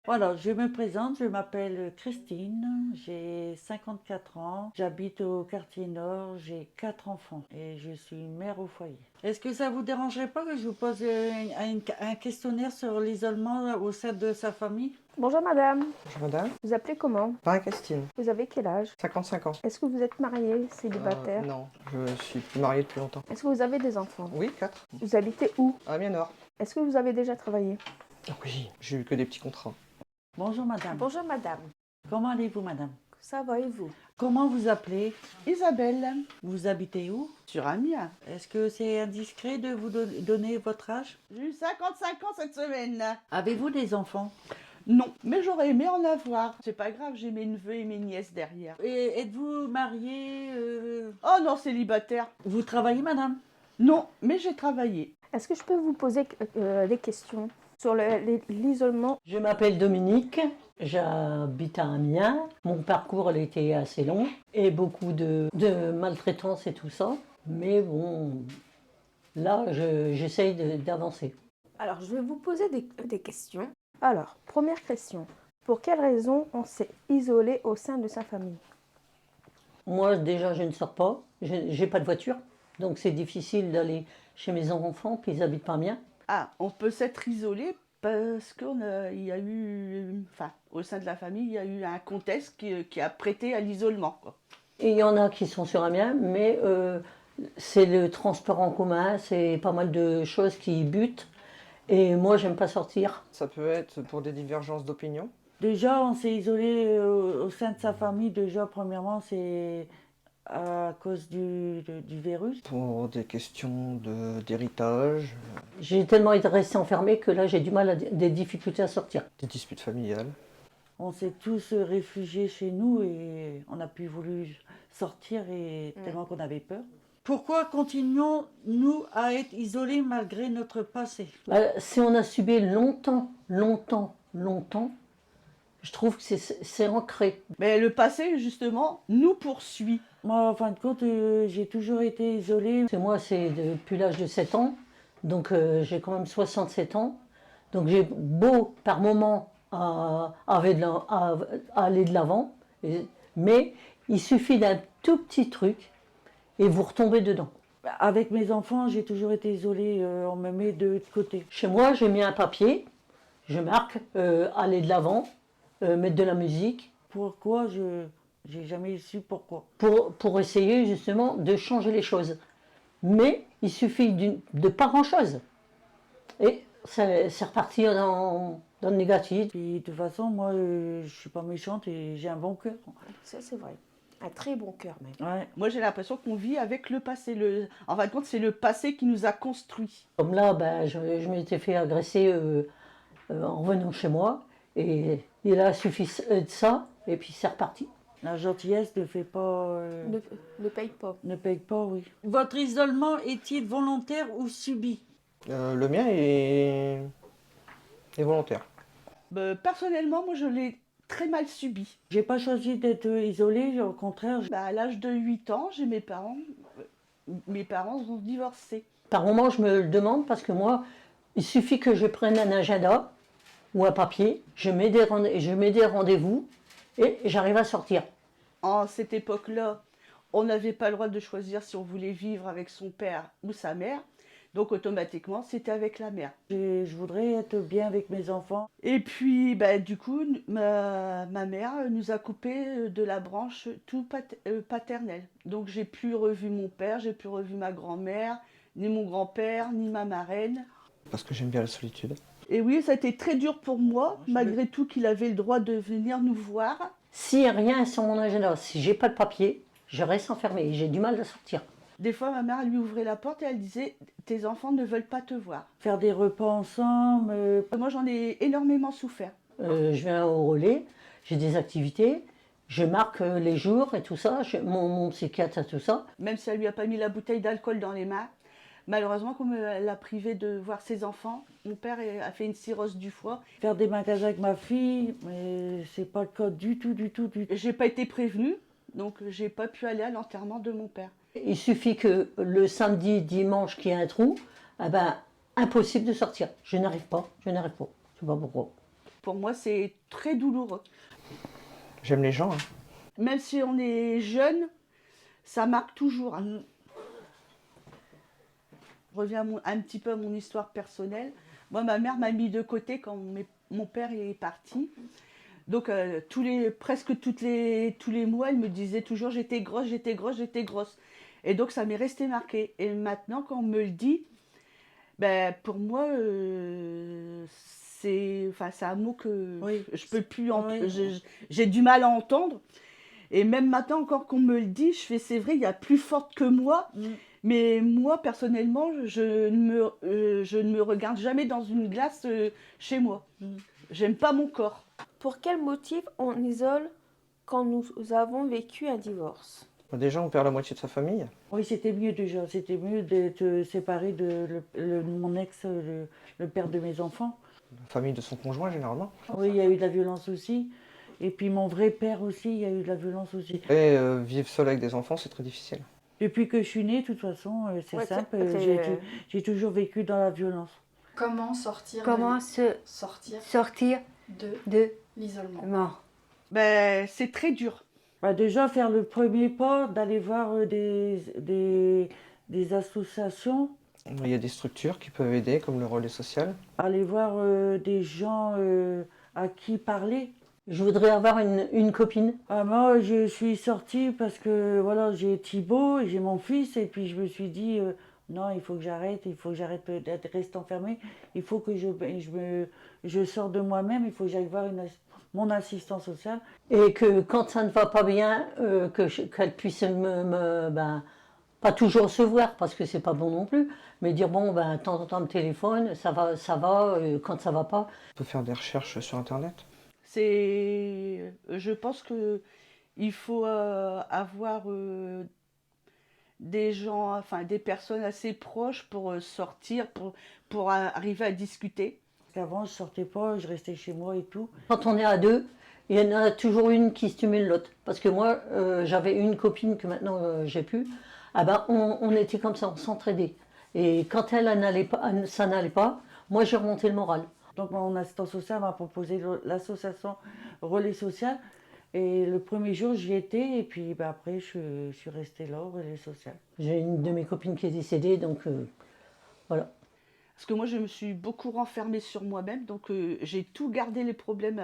Voilà, je me présente, je m'appelle Christine, j'ai 54 ans, j'habite au quartier nord, j'ai 4 enfants et je suis mère au foyer. Est-ce que ça vous dérangerait pas que je vous pose un questionnaire sur l'isolement au sein de sa famille? Bonjour madame, Bonjour madame. vous appelez comment? Marie-Christine, Vous avez quel âge? 55 ans. Est-ce que vous êtes marié, célibataire? Non, je suis plus marié depuis longtemps. Est-ce que vous avez des enfants? Oui, 4. Vous habitez où? À Amiens-Nord. Est-ce que vous avez déjà travaillé? Oui, j'ai eu que des petits contrats. Bonjour madame. Bonjour madame, Comment allez-vous madame? ça va et vous? Comment vous appelez? Isabelle, Vous habitez où? sur Amiens. Est-ce que c'est indiscret de vous donner votre âge? J'ai eu 55 ans cette semaine. Avez-vous des enfants? Non, mais j'aurais aimé en avoir. C'est pas grave, j'ai mes neveux et mes nièces derrière. Et êtes-vous marié? Oh non, célibataire. Vous travaillez madame? Non, mais j'ai travaillé. Est-ce que je peux vous poser des questions sur l'isolement? Je m'appelle Dominique, j'habite à Amiens. Mon parcours il a été assez long et beaucoup de maltraitance et tout ça. Mais bon, là, j'essaye d'avancer. Alors, je vais vous poser des questions. Alors, première question. Pour quelle raison on s'est isolé au sein de sa famille? Moi, déjà, je ne sors pas. J'ai pas de voiture. Donc, c'est difficile d'aller chez mes enfants, puis ils habitent pas Amiens. Ah, on peut s'être isolé parce il y a eu, enfin, au sein de la famille, il y a eu un contexte qui a prêté à l'isolement, quoi. Et il y en a qui sont sur Amiens, mais c'est le transport en commun, c'est pas mal de choses qui butent. Et moi, j'aime pas sortir. Ça peut être pour des divergences d'opinion. Déjà, on s'est isolé au sein de sa famille. Déjà, premièrement, c'est à cause du virus. Pour des questions d'héritage, J'ai tellement été restée enfermée que là, j'ai du mal des difficultés à sortir. des disputes familiales. On s'est tous réfugiés chez nous et on n'a plus voulu sortir et tellement qu'on avait peur. Pourquoi continuons-nous à être isolés malgré notre passé? Bah, si on a subi longtemps, je trouve que c'est ancré. Mais le passé, justement, nous poursuit. Moi, en fin de compte, j'ai toujours été isolée. Moi, c'est depuis l'âge de 7 ans, donc j'ai quand même 67 ans. Donc j'ai beau par moment à aller de l'avant, mais il suffit d'un tout petit truc et vous retombez dedans. Avec mes enfants, j'ai toujours été isolée. On me met de côté. Chez moi, j'ai mis un papier, je marque aller de l'avant, mettre de la musique, Pourquoi j'ai jamais su pourquoi. pour essayer justement de changer les choses. Mais il suffit de pas grand-chose. Et c'est reparti dans le négatif. Puis, de toute façon, moi, je suis pas méchante et j'ai un bon cœur. Ça, c'est vrai. Un très bon cœur même. Ouais. Moi, j'ai l'impression qu'on vit avec le passé. En fin de compte, c'est le passé qui nous a construits. Comme là, ben, je m'étais fait agresser en revenant chez moi. Et il a suffi de ça, et puis c'est reparti. La gentillesse ne fait pas. Ne paye pas. Ne paye pas, oui. Votre isolement est-il volontaire ou subi? Le mien est volontaire. Personnellement, moi, je l'ai très mal subi. J'ai pas choisi d'être isolée, au contraire. À l'âge de 8 ans, j'ai mes parents. Mes parents ont divorcé. Par moment, je me le demande parce que moi, il suffit que je prenne un agenda ou un papier, je mets des rendez-vous et j'arrive à sortir. En cette époque-là, on n'avait pas le droit de choisir si on voulait vivre avec son père ou sa mère. Donc automatiquement, c'était avec la mère. Je voudrais être bien avec mes enfants. Et puis, du coup, ma mère nous a coupé de la branche tout paternelle. Donc j'ai plus revu mon père, j'ai plus revu ma grand-mère, ni mon grand-père, ni ma marraine. Parce que j'aime bien la solitude. Et oui, ça a été très dur pour moi, malgré tout qu'il avait le droit de venir nous voir. S'il n'y a rien sur mon agenda, si j'ai pas de papier, je reste enfermée et j'ai du mal à sortir. Des fois, ma mère lui ouvrait la porte et elle disait « Tes enfants ne veulent pas te voir Faire des repas ensemble. ». Moi, j'en ai énormément souffert. Je viens au relais, j'ai des activités, je marque les jours et tout ça, mon psychiatre a tout ça. Même si elle lui a pas mis la bouteille d'alcool dans les mains, malheureusement, comme elle l'a privé de voir ses enfants, mon père a fait une cirrhose du foie. Faire des magasins avec ma fille, mais c'est pas le cas du tout. J'ai pas été prévenue, donc j'ai pas pu aller à l'enterrement de mon père. Il suffit que le samedi, dimanche, qu'il y ait un trou, impossible de sortir. Je n'arrive pas, je sais pas pourquoi. Pour moi, c'est très douloureux. J'aime les gens, hein. Même si on est jeune, ça marque toujours. Je reviens un petit peu à mon histoire personnelle. Moi, ma mère m'a mis de côté quand mon père est parti. Donc, presque tous les mois, elle me disait toujours j'étais grosse, j'étais grosse, j'étais grosse. Et donc, ça m'est resté marqué. Et maintenant, quand on me le dit, ben, pour moi, c'est un mot que Oui. je peux plus Oui. j'ai du mal à entendre. Et même maintenant, encore qu'on me le dit, je fais c'est vrai, il y a plus forte que moi. Mais moi, personnellement, je ne me regarde jamais dans une glace chez moi. J'aime pas mon corps. Pour quel motif on isole quand nous avons vécu un divorce? Déjà, on perd la moitié de sa famille. Oui, c'était mieux déjà. C'était mieux d'être séparé de mon ex, le père de mes enfants. La famille de son conjoint, généralement. Oui, il y a eu de la violence aussi. Et puis mon vrai père aussi, il y a eu de la violence aussi. Et vivre seul avec des enfants, c'est très difficile. Depuis que je suis née, de toute façon, c'est Ouais, simple, t'es- j'ai toujours vécu dans la violence. Comment sortir sortir de de l'isolement? mort. Ben, c'est très dur. Bah, déjà, faire le premier pas, d'aller voir des associations, Il y a des structures qui peuvent aider, comme le relais social. aller voir des gens à qui parler. Je voudrais avoir une copine. Ah, moi, je suis sortie parce que voilà, j'ai Thibaut et j'ai mon fils, et puis je me suis dit, non, il faut que j'arrête d'être rester enfermée, il faut que je sors de moi-même, il faut que j'aille voir mon assistant social. Et que quand ça ne va pas bien, qu'elle puisse pas toujours se voir, parce que c'est pas bon non plus, mais dire bon, ben, de temps en temps, me téléphone, ça va, quand ça va pas. On peut faire des recherches sur Internet. Je pense que il faut avoir des gens, enfin des personnes assez proches pour sortir, pour arriver à discuter. Parce qu'avant, je sortais pas, je restais chez moi et tout. Quand on est à deux, il y en a toujours une qui stimule l'autre. Parce que moi, j'avais une copine que maintenant j'ai plus. Ah ben, on était comme ça, on s'entraidait. Et quand ça n'allait pas, moi j'ai remonté le moral. Donc mon assistant social m'a proposé l'association Relais Social. Et le premier jour, j'y étais, et puis bah, après, je suis restée là, au Relais Social. J'ai une de mes copines qui est décédée, donc voilà. Parce que moi, je me suis beaucoup renfermée sur moi-même, donc j'ai tout gardé les problèmes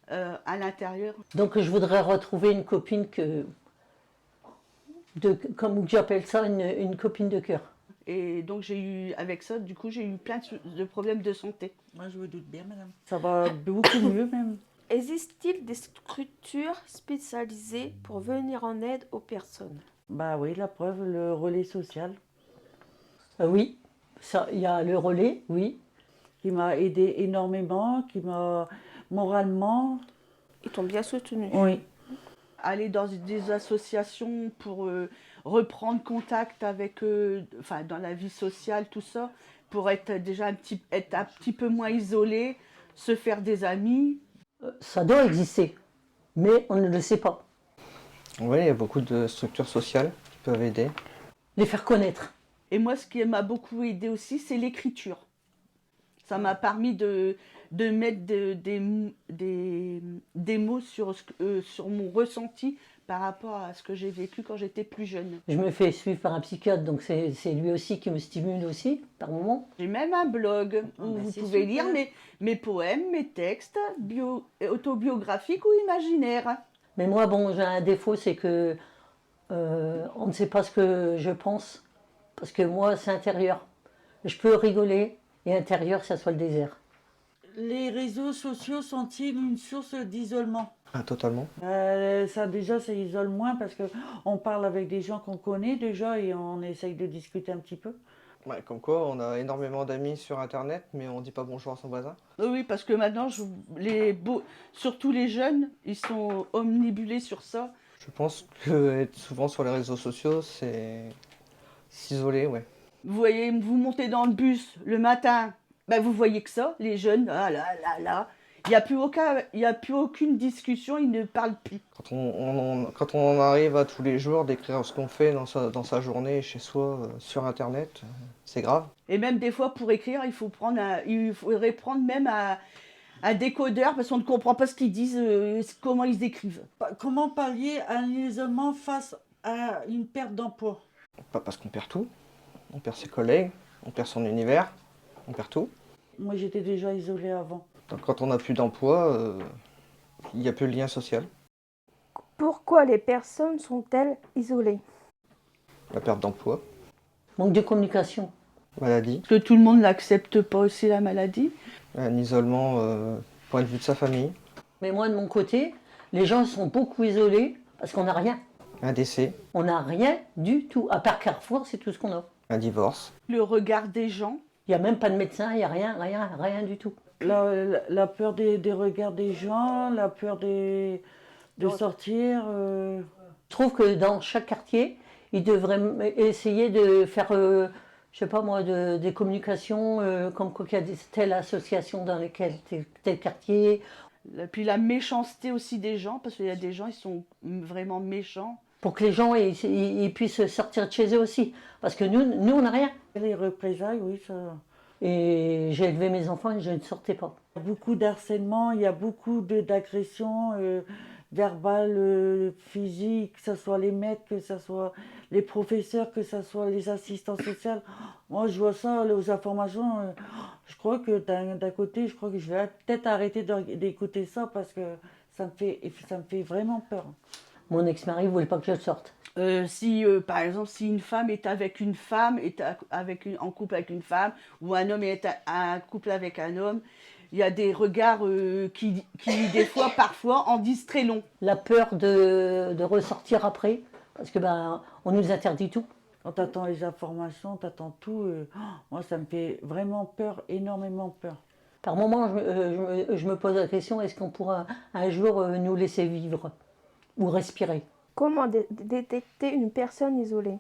à l'intérieur. Donc je voudrais retrouver une copine comme j'appelle ça, une copine de cœur. Et donc avec ça, du coup, j'ai eu plein de problèmes de santé. Moi, je me doute bien, madame. Ça va beaucoup mieux, même. Existe-t-il des structures spécialisées pour venir en aide aux personnes? Bah oui, la preuve, le Relais Social, Oui, il y a le relais, oui. qui m'a aidé énormément, qui m'a moralement... Ils t'ont bien soutenu. Oui. Aller dans des associations pour reprendre contact avec dans la vie sociale, tout ça, pour être déjà un petit peu moins isolé, se faire des amis. Ça doit exister, mais on ne le sait pas. Oui, il y a beaucoup de structures sociales qui peuvent aider. Les faire connaître. Et moi, ce qui m'a beaucoup aidé aussi, c'est l'écriture. Ça m'a permis de mettre des mots sur mon ressenti par rapport à ce que j'ai vécu quand j'étais plus jeune. Je me fais suivre par un psychiatre, donc c'est lui aussi qui me stimule aussi, par moment. J'ai même un blog où bah vous c'est pouvez super. lire mes poèmes, mes textes, autobiographiques ou imaginaires. Mais moi, bon, j'ai un défaut, c'est que on ne sait pas ce que je pense, parce que moi, c'est intérieur. Je peux rigoler, et intérieur, ça soit le désert. Les réseaux sociaux sont-ils une source d'isolement? Ah, totalement. Ça déjà, ça isole moins parce qu'on parle avec des gens qu'on connaît déjà et on essaye de discuter un petit peu. Ouais, comme quoi, on a énormément d'amis sur Internet, mais on dit pas bonjour à son voisin. Oui, parce que maintenant, surtout les jeunes, ils sont omnibulés sur ça. Je pense que être souvent sur les réseaux sociaux, c'est s'isoler, ouais. Vous voyez, vous montez dans le bus le matin, ben vous voyez que ça, les jeunes, ah là là là. Il n'y a plus aucune discussion, ils ne parlent plus. Quand on en arrive à tous les jours d'écrire ce qu'on fait dans sa journée chez soi sur Internet, c'est grave. Et même des fois, pour écrire, il faudrait prendre même un décodeur parce qu'on ne comprend pas ce qu'ils disent, comment ils se décrivent. Comment pallier à un isolement face à une perte d'emploi? Pas parce qu'on perd tout. On perd ses collègues, on perd son univers, on perd tout. Moi, j'étais déjà isolée avant. Donc quand on n'a plus d'emploi, il n'y a plus de lien social. Pourquoi les personnes sont-elles isolées? La perte d'emploi, Manque de communication. maladie, Parce que tout le monde n'accepte pas aussi la maladie. un isolement point de vue de sa famille, Mais moi, de mon côté, les gens sont beaucoup isolés parce qu'on n'a rien. un décès, On n'a rien du tout. À part Carrefour, c'est tout ce qu'on a. un divorce. Le regard des gens. Il n'y a même pas de médecin, il n'y a rien du tout. La peur des regards des gens, la peur de sortir. Je trouve que dans chaque quartier, ils devraient essayer de faire, je sais pas moi, des communications, comme quoi il y a telle association dans lesquelles tel quartier, Et puis la méchanceté aussi des gens, parce qu'il y a des gens, ils sont vraiment méchants. pour que les gens ils puissent sortir de chez eux aussi. Parce que nous on n'a rien. Les représailles, oui, ça. Et j'ai élevé mes enfants et je ne sortais pas. Il y a beaucoup d'harcèlement, il y a beaucoup d'agressions verbales, physiques, que ce soit les maîtres, que ce soit les professeurs, que ce soit les assistants sociaux. Moi, je vois ça, aux informations. Je crois que d'un côté, je crois que je vais peut-être arrêter d'écouter ça parce que ça me fait vraiment peur. Mon ex-mari ne voulait pas que je sorte. Si, par exemple, si une femme est avec une femme, en couple avec une femme, ou un homme est en couple avec un homme, il y a des regards qui, des fois, parfois, en disent très long. La peur de ressortir après, parce que on nous interdit tout. Quand tu attends les informations, tu attends tout. Moi, ça me fait vraiment peur, énormément peur. Par moments, je me pose la question, est-ce qu'on pourra un jour nous laisser vivre ou respirer? Comment détecter une personne isolée?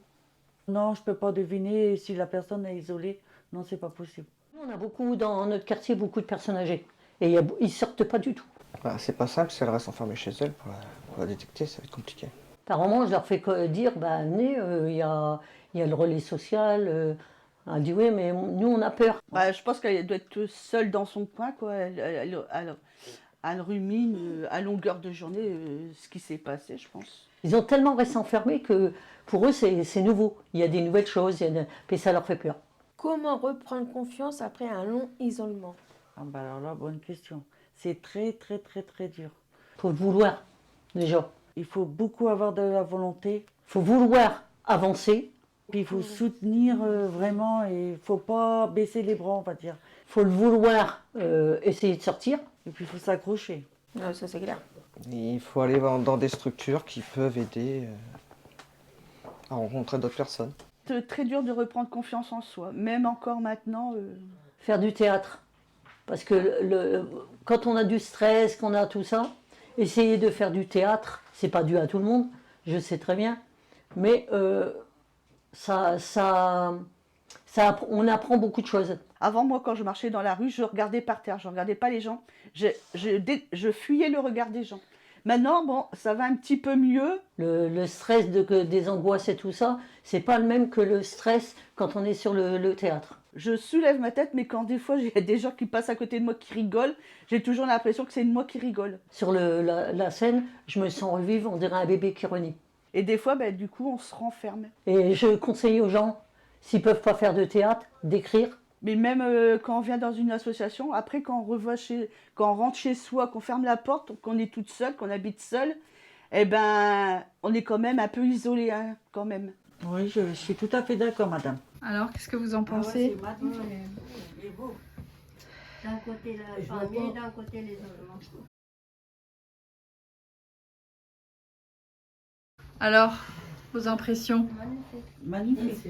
Non, je ne peux pas deviner si la personne est isolée. Non, c'est pas possible. On a beaucoup, dans notre quartier, beaucoup de personnes âgées. Et ils ne sortent pas du tout. Bah, c'est pas simple si elle reste enfermée chez elle pour la détecter, ça va être compliqué. Par moments, je leur fais dire, venez, il y a le relais social. Elle dit, oui, mais nous, on a peur. Bah, je pense qu'elle doit être seule dans son coin, quoi. Elle rumine à longueur de journée ce qui s'est passé, je pense. Ils ont tellement resté enfermés que pour eux, c'est nouveau. Il y a des nouvelles choses, et ça leur fait peur. Comment reprendre confiance après un long isolement? Ah bah alors là, bonne question. C'est très, très, très, très dur. Il faut le vouloir, déjà. Il faut beaucoup avoir de la volonté. Il faut vouloir avancer. Puis il faut soutenir vraiment et il ne faut pas baisser les bras, on va dire. Il faut le vouloir essayer de sortir. Et puis il faut s'accrocher. Ça c'est clair. Et il faut aller dans des structures qui peuvent aider à rencontrer d'autres personnes. C'est très dur de reprendre confiance en soi, même encore maintenant. Faire du théâtre. Parce que quand on a du stress, qu'on a tout ça, essayer de faire du théâtre, c'est pas dû à tout le monde, je sais très bien. Mais on apprend beaucoup de choses. Avant, moi, quand je marchais dans la rue, je regardais par terre, je ne regardais pas les gens. Je fuyais le regard des gens. Maintenant, bon, ça va un petit peu mieux. Le stress des angoisses et tout ça, c'est pas le même que le stress quand on est sur le théâtre. Je soulève ma tête, mais quand des fois, il y a des gens qui passent à côté de moi qui rigolent, j'ai toujours l'impression que c'est moi qui rigole. Sur la scène, je me sens revivre, on dirait un bébé qui renaît. Et des fois, du coup, on se renferme. Et je conseille aux gens, s'ils peuvent pas faire de théâtre, d'écrire. Mais même quand on vient dans une association, après quand on rentre chez soi, qu'on ferme la porte, qu'on est toute seule, qu'on habite seule, on est quand même un peu isolé, hein, quand même. Oui, je suis tout à fait d'accord, madame. Alors, qu'est-ce que vous en pensez? Il est beau. D'un côté la famille, d'un côté l'isolement. Alors, vos impressions? Magnifique. Magnifique.